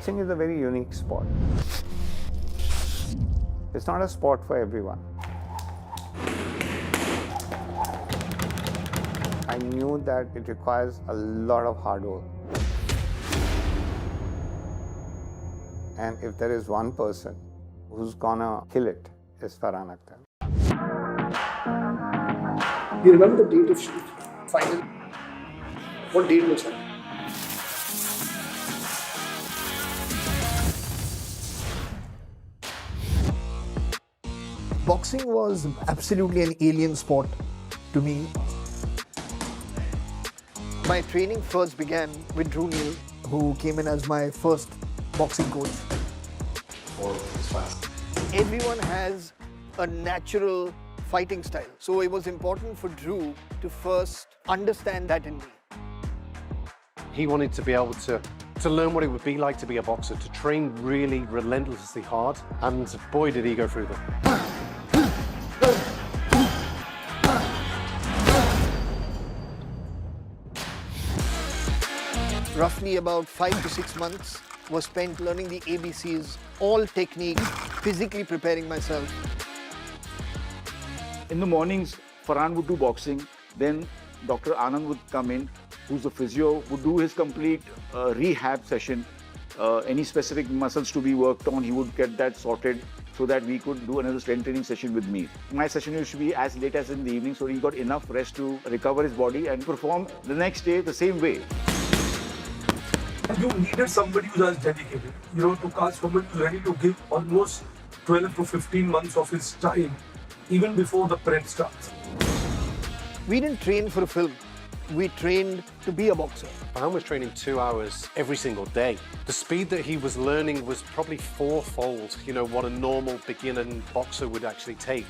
Boxing is a very unique sport. It's not a sport for everyone. I knew that it requires a lot of hard work. And if there is one person who's gonna kill it, it's Farhan Akhtar. You remember the date of shoot? Final? What date was that? Boxing was absolutely an alien sport to me. My training first began with Drew Neal, who came in as my first boxing coach. Everyone has a natural fighting style. So it was important for Drew to first understand that in me. He wanted to be able to learn what it would be like to be a boxer, to train really relentlessly hard, and boy did he go through them. Roughly about 5 to 6 months was spent learning the ABCs, all technique, physically preparing myself. In the mornings, Farhan would do boxing. Then Dr. Anand would come in, who's a physio, would do his complete rehab session. Any specific muscles to be worked on, he would get that sorted so that we could do another strength training session with me. My session used to be as late as in the evening, so he got enough rest to recover his body and perform the next day the same way. You needed somebody who's as dedicated, to cast somebody who's ready to give almost 12 to 15 months of his time, even before the prep starts. We didn't train for a film. We trained to be a boxer. Farhan was training 2 hours every single day. The speed that he was learning was probably fourfold, what a normal beginner boxer would actually take.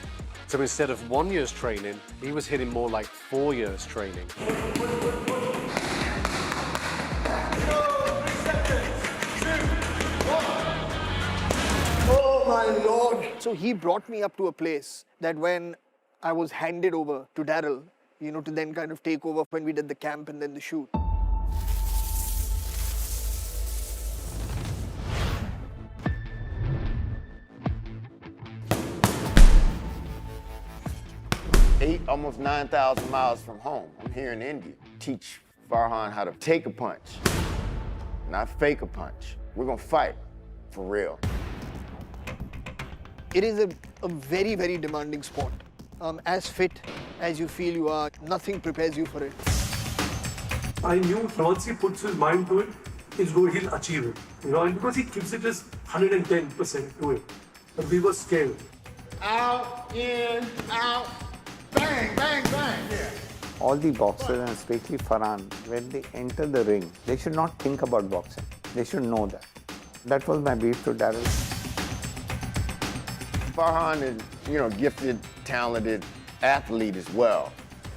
So instead of 1 year's training, he was hitting more like 4 years training. Oh my Lord! So he brought me up to a place that when I was handed over to Daryl, to then kind of take over when we did the camp and then the shoot. Almost 9,000 miles from home. I'm here in India. Teach Farhan how to take a punch, not fake a punch. We're gonna fight for real. It is a very, very demanding sport. As fit as you feel you are, nothing prepares you for it. I knew once he puts his mind to it, he'll achieve it. And because he gives it his 110% to it. But we were scared. Out, in, out, bang, bang, bang. Yeah. All the boxers, and especially Farhan, when they enter the ring, they should not think about boxing. They should know that. That was my brief to Daryl. Farhan is, gifted, talented athlete as well.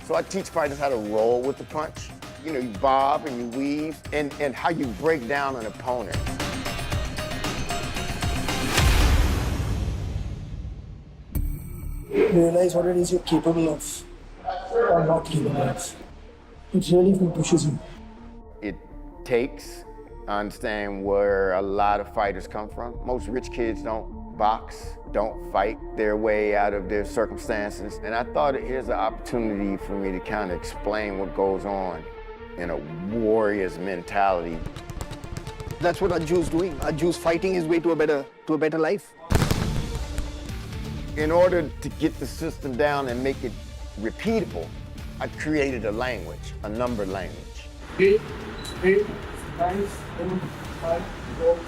So I teach fighters how to roll with the punch. You bob and you weave, and how you break down an opponent. You realize what it is you're capable of or not capable of. It really pushes you. It takes, I understand where a lot of fighters come from. Most rich kids don't box, don't fight their way out of their circumstances. And I thought here's an opportunity for me to kind of explain what goes on in a warrior's mentality. That's what Ajju's doing. Ajju's fighting his way to a better life. In order to get the system down and make it repeatable, I created a language, a number language. 8, 9, 7, 5, 4.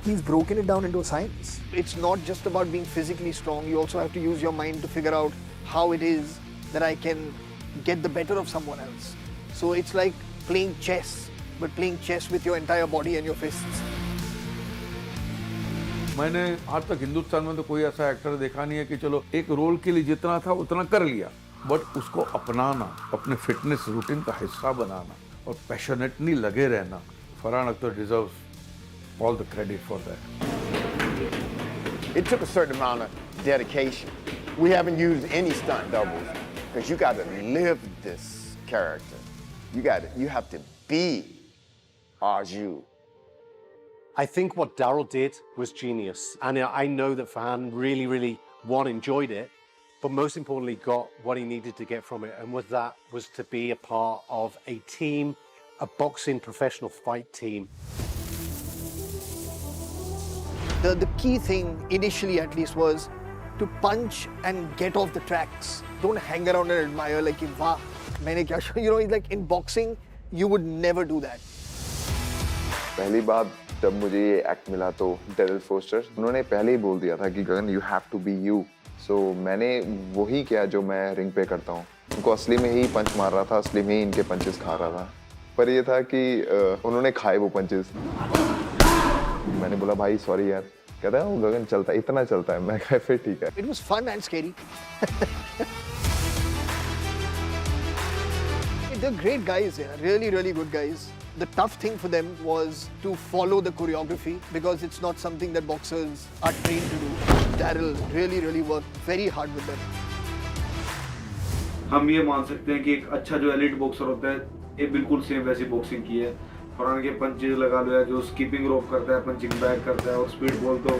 He's broken it down into a science. It's not just about being physically strong. You also have to use your mind to figure out how it is that I can get the better of someone else. So it's like playing chess, but playing chess with your entire body and your fists. मैंने आज तक हिंदुस्तान में तो कोई ऐसा actor देखा नहीं है कि चलो एक रोल के लिए जितना था उतना कर लिया, बट उसको अपनाना, अपने फिटनेस रूटीन का हिस्सा बनाना और पैशनेटली लगे रहना. Farhan Akhtar deserves all the credit for that. It took a certain amount of dedication. We haven't used any stunt doubles because you got to live this character. You have to be Arju. I think what Daryl did was genius. And I know that Farhan really, one, enjoyed it, but most importantly got what he needed to get from it. And was to be a part of a team, a boxing professional fight team. The key thing, initially at least, was to punch and get off the tracks. Don't hang around and admire like, wow, maine kya show. You know, like in boxing, you would never do that. पहली बात जब मुझे ये act मिला तो Daryl poster उन्होंने पहले ही बोल दिया था कि Gagan you have to be you so मैंने वही किया जो मैं रिंग पे करता हूँ उनको असली में ही पंच मार रहा था असली में ही इनके पंचेस खा रहा था पर ये था कि उन्होंने खाए वो पंचेस मैंने बोला भाई सॉरी यार कहता है वो गगन चलता है इतना चलता है मैं कहा फिर ठीक है It was fun and scary. They're great guys, yeah. Really good guys. The tough thing for them was to follow the choreography because it's not something that boxers are trained to do. Daryl really worked very hard with them. हम ये मान सकते हैं कि एक अच्छा जो elite boxer होता है ये बिल्कुल सेम वैसी बॉक्सिंग की है फरहान के पंचेज लगा लो या जो स्कीपिंग रोप करता है पंचिंग बैक करता है और स्पीड बॉल तो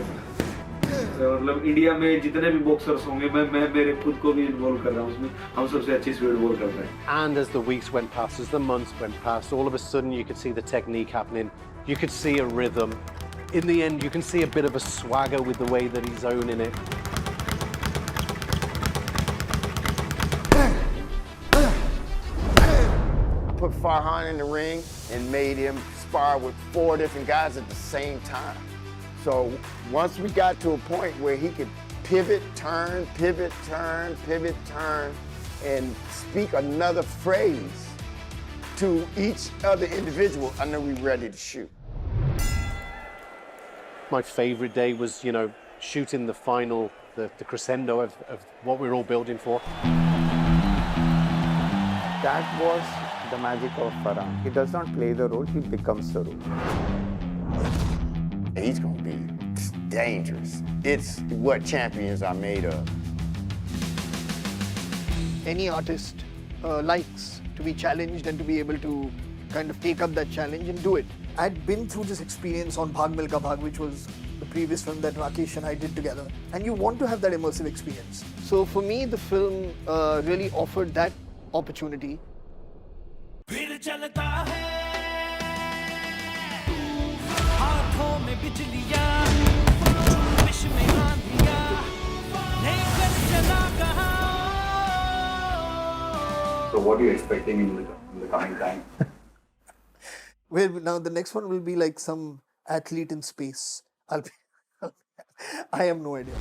मतलब इंडिया में जितने भी बॉक्सर्स होंगे मैं मेरे खुद को भी इन्वॉल्व कर रहा हूँ उसमें हम सबसे अच्छी स्पीड बॉल करते हैं And as the weeks went past, as the months went past, all of a sudden you could see the technique happening. You could see a rhythm. In the end, you can see a bit of a swagger with the way that he's owning it. Put Farhan in the ring and made him spar with 4 different guys at the same time. So once we got to a point where he could pivot, turn, and speak another phrase to each other individual, I know we were ready to shoot. My favorite day was, you know, shooting the final, the crescendo of what we were all building for. That was the magic of Farhan. He does not play the role, he becomes the role. He's gonna be dangerous. It's what champions are made of. Any artist likes to be challenged and to be able to kind of take up that challenge and do it. I'd been through this experience on Bhag Milka Bhag, which was the previous film that Rakesh and I did together. And you want to have that immersive experience. So for me, the film really offered that opportunity. So what are you expecting in the coming time? Well, now the next one will be like some athlete in space. I have no idea.